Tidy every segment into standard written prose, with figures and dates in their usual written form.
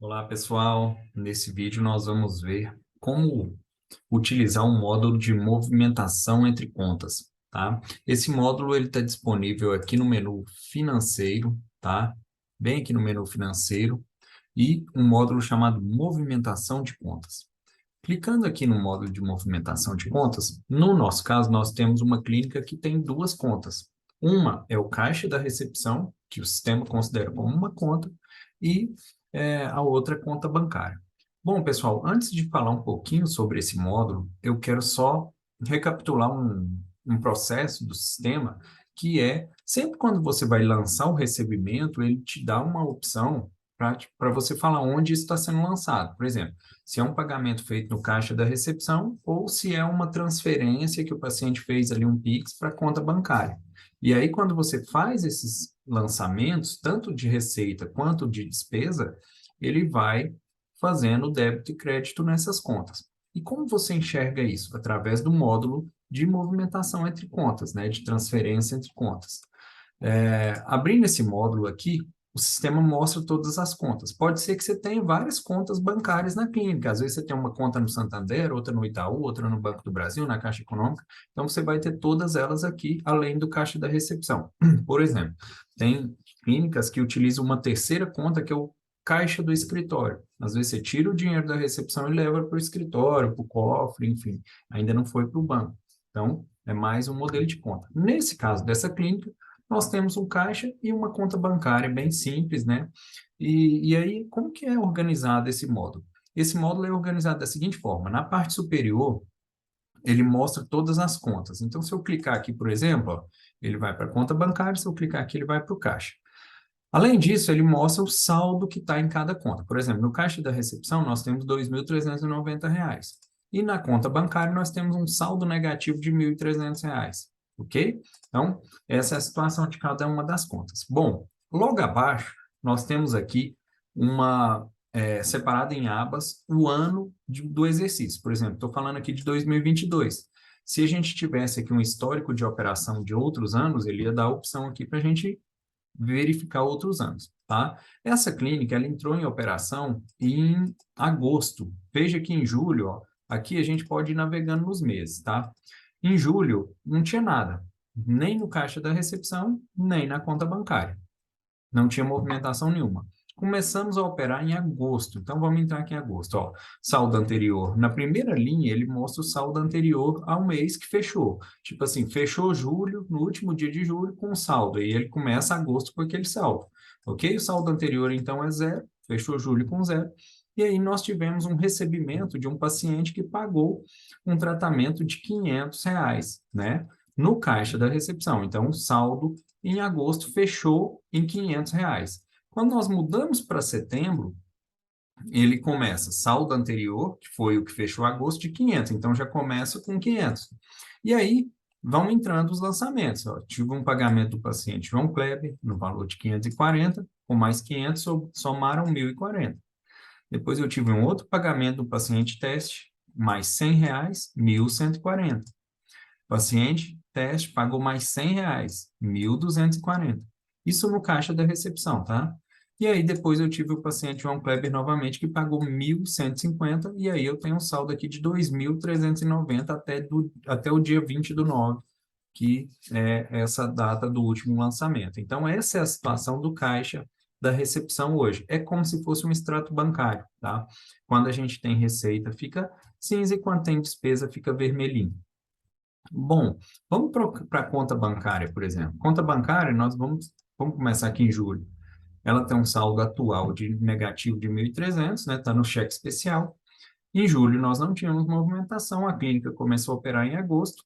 Olá, pessoal. Nesse vídeo nós vamos ver como utilizar um módulo de movimentação entre contas, tá? Esse módulo ele está disponível aqui no menu financeiro, tá? Bem aqui no menu financeiro e um módulo chamado movimentação de contas. Clicando aqui no módulo de movimentação de contas, no nosso caso nós temos uma clínica que tem duas contas. Uma é o caixa da recepção, que o sistema considera como uma conta, e a outra é conta bancária. Bom, pessoal, antes de falar um pouquinho sobre esse módulo, eu quero só recapitular um processo do sistema, que é, sempre quando você vai lançar o recebimento, ele te dá uma opção para você falar onde isso está sendo lançado. Por exemplo, se é um pagamento feito no caixa da recepção ou se é uma transferência que o paciente fez ali um Pix para a conta bancária. E aí, quando você faz esses lançamentos, tanto de receita quanto de despesa, ele vai fazendo débito e crédito nessas contas. E como você enxerga isso? Através do módulo de movimentação entre contas, né? De transferência entre contas. Abrindo esse módulo aqui, o sistema mostra todas as contas. Pode ser que você tenha várias contas bancárias na clínica. Às vezes você tem uma conta no Santander, outra no Itaú, outra no Banco do Brasil, na Caixa Econômica. Então, você vai ter todas elas aqui, além do caixa da recepção. Por exemplo, tem clínicas que utilizam uma terceira conta, que é o caixa do escritório. Às vezes você tira o dinheiro da recepção e leva para o escritório, para o cofre, enfim. Ainda não foi para o banco. Então, é mais um modelo de conta. Nesse caso dessa clínica, nós temos um caixa e uma conta bancária bem simples, né? E aí, como que é organizado esse módulo? Esse módulo é organizado da seguinte forma: na parte superior, ele mostra todas as contas. Então, se eu clicar aqui, por exemplo, ó, ele vai para a conta bancária, se eu clicar aqui, ele vai para o caixa. Além disso, ele mostra o saldo que está em cada conta. Por exemplo, no caixa da recepção, nós temos R$ 2.390. E na conta bancária, nós temos um saldo negativo de R$ 1.300. Ok? Então, essa é a situação de cada uma das contas. Bom, logo abaixo, nós temos aqui uma separada em abas o ano do exercício. Por exemplo, estou falando aqui de 2022. Se a gente tivesse aqui um histórico de operação de outros anos, ele ia dar a opção aqui para a gente verificar outros anos, tá? Essa clínica, ela entrou em operação em agosto. Veja que em julho, ó, aqui a gente pode ir navegando nos meses, tá? Em julho, não tinha nada, nem no caixa da recepção, nem na conta bancária. Não tinha movimentação nenhuma. Começamos a operar em agosto, então vamos entrar aqui em agosto. Ó, saldo anterior. Na primeira linha, ele mostra o saldo anterior ao mês que fechou. Tipo assim, fechou julho, no último dia de julho, com saldo. E ele começa agosto com aquele saldo. Ok? O saldo anterior, então, é zero. Fechou julho com zero. E aí nós tivemos um recebimento de um paciente que pagou um tratamento de R$ 500, né? No caixa da recepção. Então, o saldo em agosto fechou em R$ 500. Quando nós mudamos para setembro, ele começa saldo anterior, que foi o que fechou agosto, de 500, então já começa com 500. E aí vão entrando os lançamentos. Ó. Tive um pagamento do paciente João Kleber, no valor de 540, com mais 500, somaram 1.040. Depois eu tive um outro pagamento do paciente teste, mais R$ 100, 1.140. Paciente, teste, pagou mais R$ 100, 1.240. Isso no caixa da recepção, tá? E aí depois eu tive o paciente João Kleber novamente, que pagou 1.150, e aí eu tenho um saldo aqui de 2.390 até o dia 20/9, que é essa data do último lançamento. Então, essa é a situação do caixa da recepção hoje. É como se fosse um extrato bancário, tá? Quando a gente tem receita, fica cinza, e quando tem despesa, fica vermelhinho. Bom, vamos para a conta bancária, por exemplo. Conta bancária, nós vamos começar aqui em julho. Ela tem um saldo atual de negativo de 1.300, né? Está no cheque especial. Em julho, nós não tínhamos movimentação, a clínica começou a operar em agosto.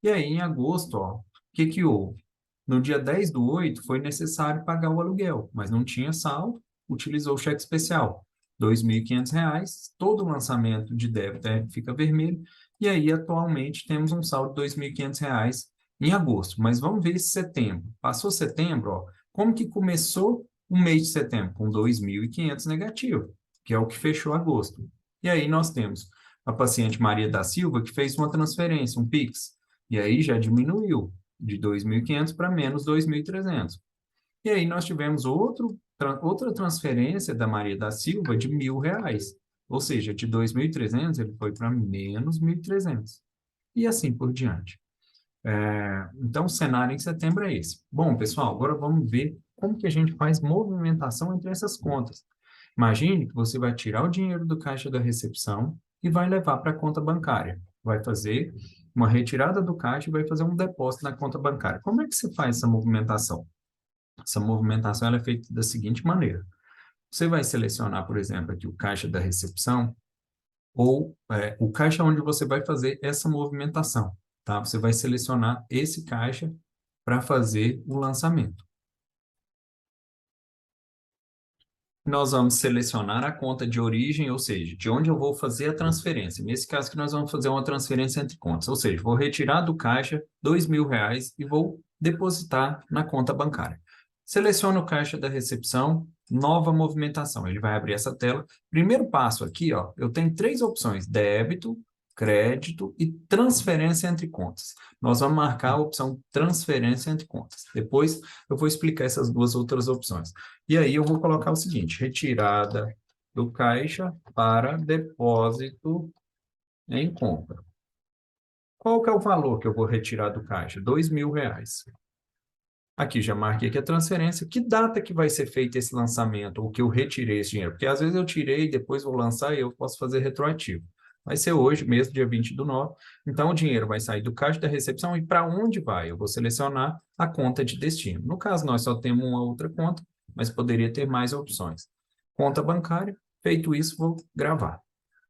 E aí, em agosto, ó, o que que houve? No dia 10/8, foi necessário pagar o aluguel, mas não tinha saldo, utilizou o cheque especial. R$ 2.500, todo lançamento de débito fica vermelho, e aí atualmente temos um saldo de R$ 2.500 em agosto. Mas vamos ver esse setembro. Passou setembro, ó, como que começou o mês de setembro? Com 2.500 negativo, que é o que fechou agosto. E aí nós temos a paciente Maria da Silva, que fez uma transferência, um Pix, e aí já diminuiu de 2.500 para menos 2.300. E aí nós tivemos outro outra transferência da Maria da Silva de R$ 1.000. Ou seja, de 2.300 ele foi para menos 1.300. E assim por diante. Então, o cenário em setembro é esse. Bom, pessoal, agora vamos ver como que a gente faz movimentação entre essas contas. Imagine que você vai tirar o dinheiro do caixa da recepção e vai levar para a conta bancária. Vai fazer uma retirada do caixa e vai fazer um depósito na conta bancária. Como é que você faz essa movimentação? Essa movimentação ela é feita da seguinte maneira. Você vai selecionar, por exemplo, aqui o caixa da recepção ou o caixa onde você vai fazer essa movimentação, tá? Você vai selecionar esse caixa para fazer o lançamento. Nós vamos selecionar a conta de origem, ou seja, de onde eu vou fazer a transferência. Nesse caso que nós vamos fazer uma transferência entre contas, ou seja, vou retirar do caixa R$ 2.000 e vou depositar na conta bancária. Seleciono o caixa da recepção, nova movimentação. Ele vai abrir essa tela. Primeiro passo aqui, ó, eu tenho 3 opções: débito, crédito e transferência entre contas. Nós vamos marcar a opção transferência entre contas. Depois eu vou explicar essas 2 outras opções. E aí eu vou colocar o seguinte: retirada do caixa para depósito em conta. Qual que é o valor que eu vou retirar do caixa? R$ 2.000. Aqui já marquei aqui a transferência. Que data que vai ser feito esse lançamento, ou que eu retirei esse dinheiro? Porque às vezes eu tirei e depois vou lançar e eu posso fazer retroativo. Vai ser hoje mesmo, dia 20/9. Então, o dinheiro vai sair do caixa da recepção e para onde vai? Eu vou selecionar a conta de destino. No caso, nós só temos uma outra conta, mas poderia ter mais opções. Conta bancária. Feito isso, vou gravar.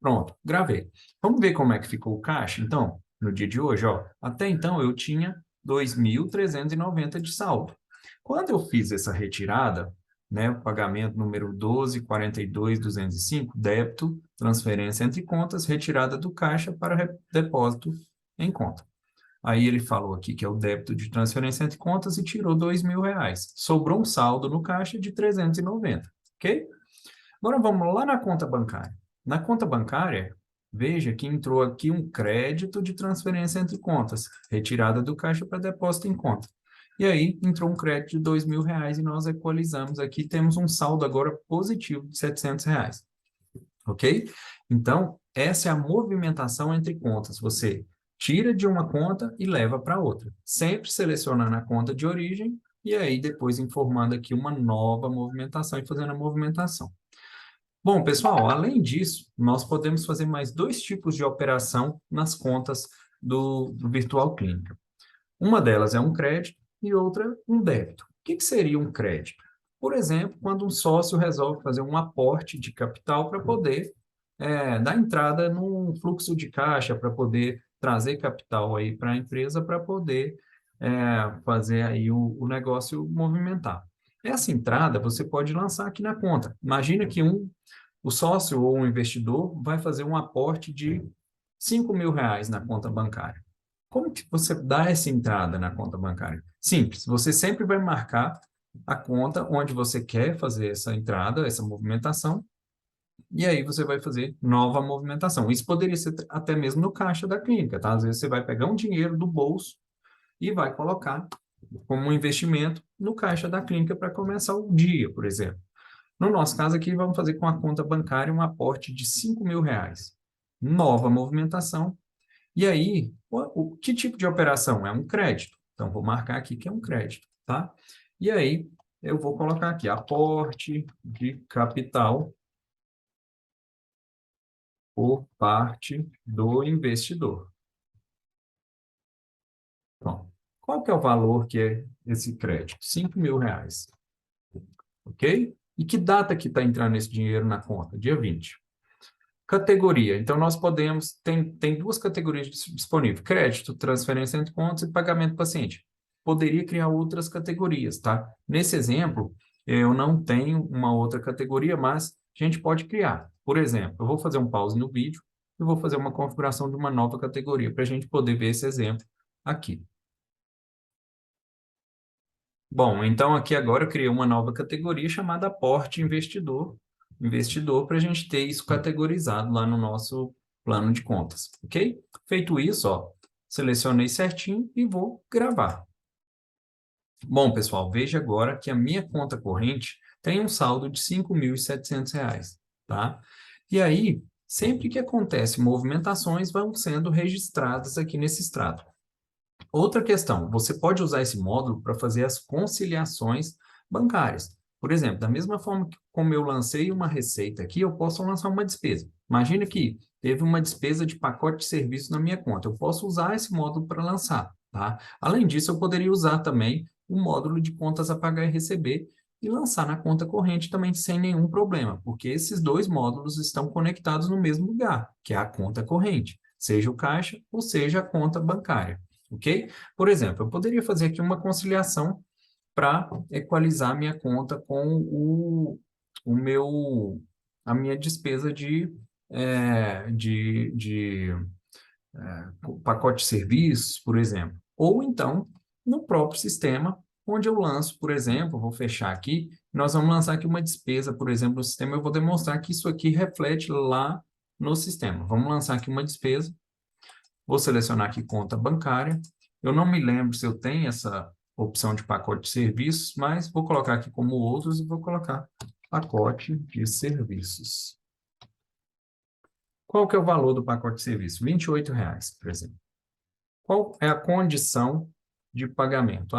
Pronto, gravei. Vamos ver como é que ficou o caixa, então, no dia de hoje, ó. Até então, eu tinha 2.390 de saldo. Quando eu fiz essa retirada, né, o pagamento número 12.42.205, débito, transferência entre contas, retirada do caixa para depósito em conta. Aí ele falou aqui que é o débito de transferência entre contas e tirou R$ 2.000. Sobrou um saldo no caixa de 390, ok? Agora vamos lá na conta bancária. Na conta bancária, veja que entrou aqui um crédito de transferência entre contas, retirada do caixa para depósito em conta. E aí entrou um crédito de R$ 2.000 e nós equalizamos aqui, temos um saldo agora positivo de R$ 700. Ok? Então, essa é a movimentação entre contas. Você tira de uma conta e leva para outra, sempre selecionando a conta de origem e aí depois informando aqui uma nova movimentação e fazendo a movimentação. Bom, pessoal, além disso, nós podemos fazer mais 2 tipos de operação nas contas do Virtual Clínica. Uma delas é um crédito e outra um débito. O que seria um crédito? Por exemplo, quando um sócio resolve fazer um aporte de capital para poder dar entrada num fluxo de caixa, para poder trazer capital aí para a empresa, para poder fazer aí o negócio movimentar. Essa entrada você pode lançar aqui na conta. Imagina que o sócio ou um investidor vai fazer um aporte de R$ 5.000 na conta bancária. Como que você dá essa entrada na conta bancária? Simples, você sempre vai marcar a conta onde você quer fazer essa entrada, essa movimentação, e aí você vai fazer nova movimentação. Isso poderia ser até mesmo no caixa da clínica, tá? Às vezes você vai pegar um dinheiro do bolso e vai colocar como um investimento no caixa da clínica para começar o dia, por exemplo. No nosso caso aqui, vamos fazer com a conta bancária um aporte de R$ 5.000. Nova movimentação. E aí, que tipo de operação? É um crédito. Então, vou marcar aqui que é um crédito, tá? E aí, eu vou colocar aqui, aporte de capital por parte do investidor. Bom, qual que é o valor que é esse crédito? R$ 5.000. Ok? E que data que está entrando esse dinheiro na conta? Dia 20. Categoria. Então, nós podemos... Tem 2 categorias disponíveis. Crédito, transferência entre contas e pagamento paciente. Poderia criar outras categorias, tá? Nesse exemplo, eu não tenho uma outra categoria, mas a gente pode criar. Por exemplo, eu vou fazer um pause no vídeo e vou fazer uma configuração de uma nova categoria para a gente poder ver esse exemplo aqui. Bom, então aqui agora eu criei uma nova categoria chamada aporte investidor, para a gente ter isso categorizado lá no nosso plano de contas, ok? Feito isso, ó, selecionei certinho e vou gravar. Bom, pessoal, veja agora que a minha conta corrente tem um saldo de R$ 5.700, tá? E aí, sempre que acontece movimentações, vão sendo registradas aqui nesse extrato. Outra questão, você pode usar esse módulo para fazer as conciliações bancárias. Por exemplo, da mesma forma que como eu lancei uma receita aqui, eu posso lançar uma despesa. Imagina que teve uma despesa de pacote de serviço na minha conta. Eu posso usar esse módulo para lançar, tá? Além disso, eu poderia usar também o módulo de contas a pagar e receber e lançar na conta corrente também sem nenhum problema, porque esses dois módulos estão conectados no mesmo lugar, que é a conta corrente, seja o caixa ou seja a conta bancária. Ok? Por exemplo, eu poderia fazer aqui uma conciliação para equalizar minha conta com a minha despesa de pacote de serviços, por exemplo. Ou então, no próprio sistema, onde eu lanço, por exemplo, vou fechar aqui, nós vamos lançar aqui uma despesa, por exemplo, no sistema, eu vou demonstrar que isso aqui reflete lá no sistema. Vamos lançar aqui uma despesa. Vou selecionar aqui conta bancária. Eu não me lembro se eu tenho essa opção de pacote de serviços, mas vou colocar aqui como outros e vou colocar pacote de serviços. Qual que é o valor do pacote de serviço? R$ 28,00, por exemplo. Qual é a condição de pagamento?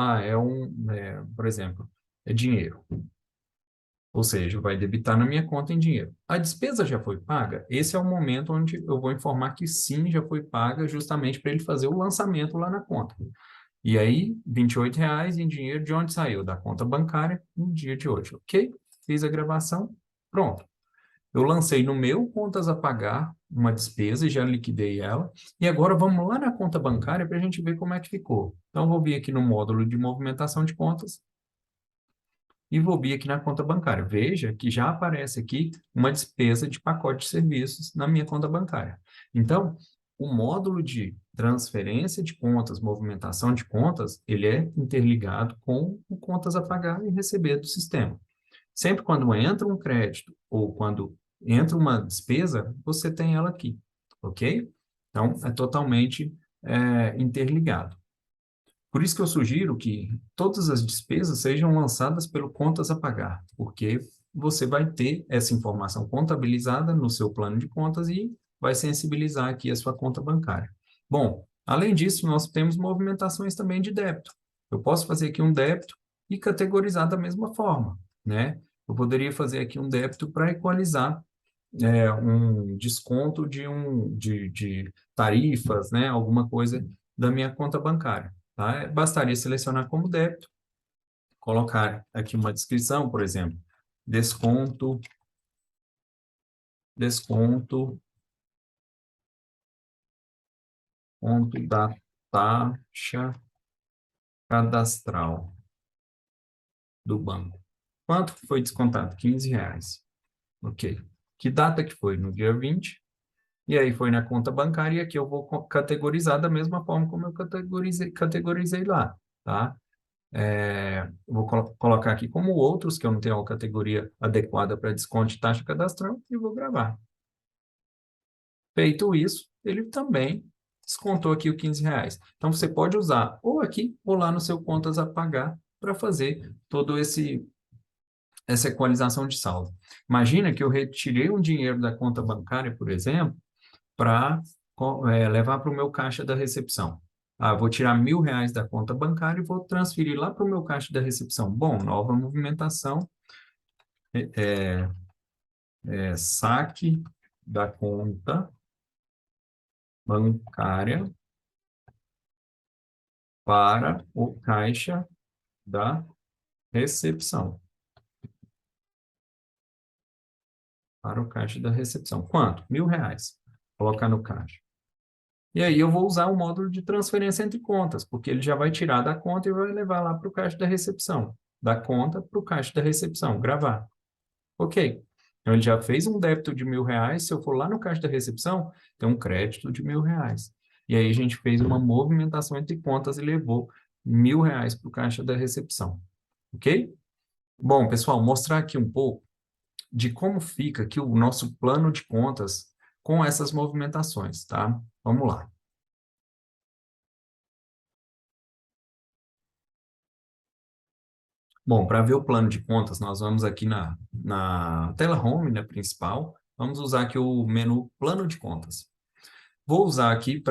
Por exemplo, é dinheiro. Ou seja, vai debitar na minha conta em dinheiro. A despesa já foi paga? Esse é o momento onde eu vou informar que sim, já foi paga, justamente para ele fazer o lançamento lá na conta. E aí, R$ 28,00 em dinheiro de onde saiu? Da conta bancária no dia de hoje, ok? Fiz a gravação, pronto. Eu lancei no meu contas a pagar uma despesa e já liquidei ela. E agora vamos lá na conta bancária para a gente ver como é que ficou. Então, vou vir aqui no módulo de movimentação de contas e vou vir aqui na conta bancária. Veja que já aparece aqui uma despesa de pacote de serviços na minha conta bancária. Então, o módulo de transferência de contas, movimentação de contas, ele é interligado com o contas a pagar e receber do sistema. Sempre quando entra um crédito ou quando entra uma despesa, você tem ela aqui, ok? Então, é totalmente interligado. Por isso que eu sugiro que todas as despesas sejam lançadas pelo contas a pagar, porque você vai ter essa informação contabilizada no seu plano de contas e vai sensibilizar aqui a sua conta bancária. Bom, além disso, nós temos movimentações também de débito. Eu posso fazer aqui um débito e categorizar da mesma forma, né? Eu poderia fazer aqui um débito para equalizar um desconto de tarifas, né? Alguma coisa da minha conta bancária. Tá? Bastaria selecionar como débito, colocar aqui uma descrição, por exemplo, desconto ponto da taxa cadastral do banco. Quanto foi descontado? R$ 15,00. Ok. Que data que foi? No dia 20. E aí foi na conta bancária e aqui eu vou categorizar da mesma forma como eu categorizei lá, tá? Vou colocar aqui como outros, que eu não tenho a categoria adequada para desconto de taxa cadastral, e vou gravar. Feito isso, ele também descontou aqui o R$ 15,00. Então, você pode usar ou aqui ou lá no seu contas a pagar para fazer todo essa equalização de saldo. Imagina que eu retirei um dinheiro da conta bancária, por exemplo, para levar para o meu caixa da recepção. Vou tirar R$ 1.000 da conta bancária e vou transferir lá para o meu caixa da recepção. Bom, nova movimentação, saque da conta bancária para o caixa da recepção. Para o caixa da recepção. Quanto? R$ 1.000. Colocar no caixa. E aí eu vou usar o módulo de transferência entre contas, porque ele já vai tirar da conta e vai levar lá para o caixa da recepção. Da conta para o caixa da recepção. Gravar. Ok. Então, ele já fez um débito de R$ 1.000. Se eu for lá no caixa da recepção, tem um crédito de R$ 1.000. E aí a gente fez uma movimentação entre contas e levou R$ 1.000 para o caixa da recepção. Ok? Bom, pessoal, mostrar aqui um pouco de como fica aqui o nosso plano de contas com essas movimentações, tá? Vamos lá. Bom, para ver o plano de contas, nós vamos aqui na tela Home, né, principal, vamos usar aqui o menu Plano de Contas. Vou usar aqui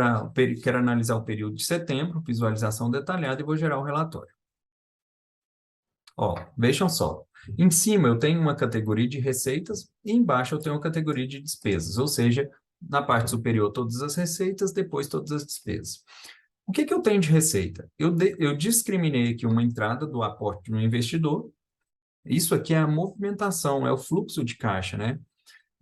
quero analisar o período de setembro, visualização detalhada e vou gerar o relatório. Ó, vejam só. Em cima eu tenho uma categoria de receitas e embaixo eu tenho uma categoria de despesas, ou seja, na parte superior todas as receitas, depois todas as despesas. O que que eu tenho de receita? Eu discriminei aqui uma entrada do aporte no investidor. Isso aqui é a movimentação, é o fluxo de caixa, né?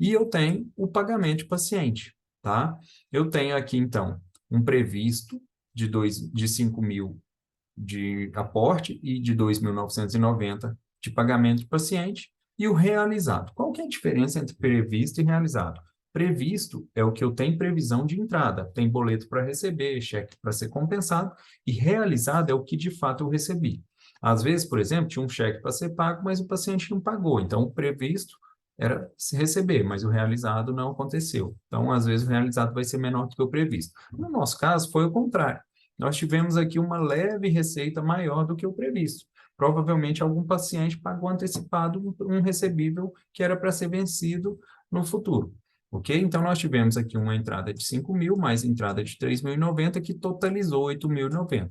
E eu tenho o pagamento de paciente, tá? Eu tenho aqui, então, um previsto de 5 mil de aporte e de 2.990 de pagamento de paciente e o realizado. Qual que é a diferença entre previsto e realizado? Previsto é o que eu tenho previsão de entrada, tem boleto para receber, cheque para ser compensado, e realizado é o que de fato eu recebi. Às vezes, por exemplo, tinha um cheque para ser pago, mas o paciente não pagou, então o previsto era se receber, mas o realizado não aconteceu. Então, às vezes, o realizado vai ser menor do que o previsto. No nosso caso, foi o contrário. Nós tivemos aqui uma leve receita maior do que o previsto. Provavelmente algum paciente pagou antecipado um recebível que era para ser vencido no futuro. Ok? Então, nós tivemos aqui uma entrada de 5 mil, mais entrada de 3.090, que totalizou 8.090.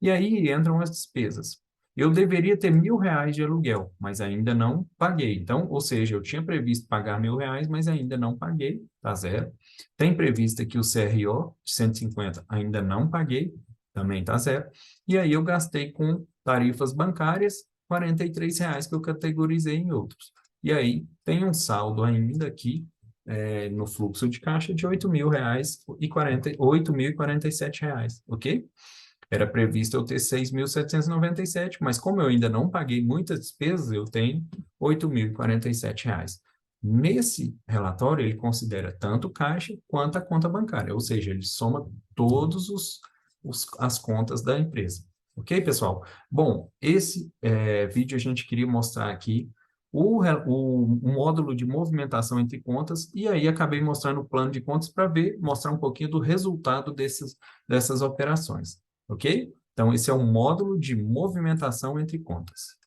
E aí entram as despesas. Eu deveria ter R$ 1.000 de aluguel, mas ainda não paguei. Então, ou seja, eu tinha previsto pagar R$ 1.000, mas ainda não paguei, tá zero. Tem previsto aqui o CRO de 150, ainda não paguei, também tá zero. E aí eu gastei com tarifas bancárias, R$ 43 que eu categorizei em outros. E aí tem um saldo ainda aqui no fluxo de caixa de R$ 8.047, ok? Era previsto eu ter 6.797, mas como eu ainda não paguei muitas despesas, eu tenho R$ 8.047. Nesse relatório, ele considera tanto o caixa quanto a conta bancária, ou seja, ele soma todos as contas da empresa. Ok, pessoal? Bom, esse vídeo a gente queria mostrar aqui o módulo de movimentação entre contas, e aí acabei mostrando o plano de contas para mostrar um pouquinho do resultado dessas operações. Ok? Então, esse é um módulo de movimentação entre contas.